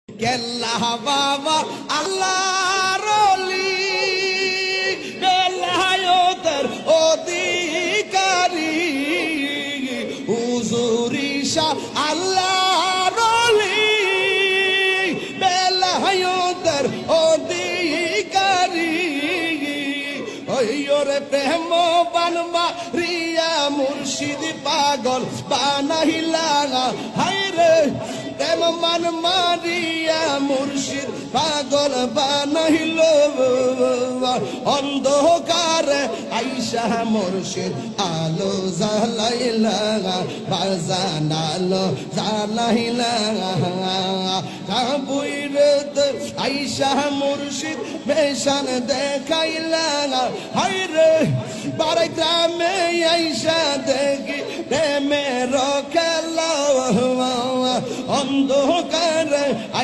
কেল্লা বাবা আল্লাহর ওলি বেলায়েতের অধিকারী হুজুরি শাহ আল্লাহর ওলি বেলায়েতের অধিকারী ওরে প্রেম বানমা রিয়া মুর্শিদ পাগল বানাইলা হায়রে প্রেম মান মারিয়া মুর্শিদ পাগল বানাইল অন্ধকারে আইসা মুর্শিদ আলো জ্বালাইলা বাজানালো জ্বালাইলা কাবুইরত আইসা মুর্শিদ বেশান দেখাইলা হায়রে বারে গ্রামে আইসা দেখি প্রেমের খেলা অন্ধকারে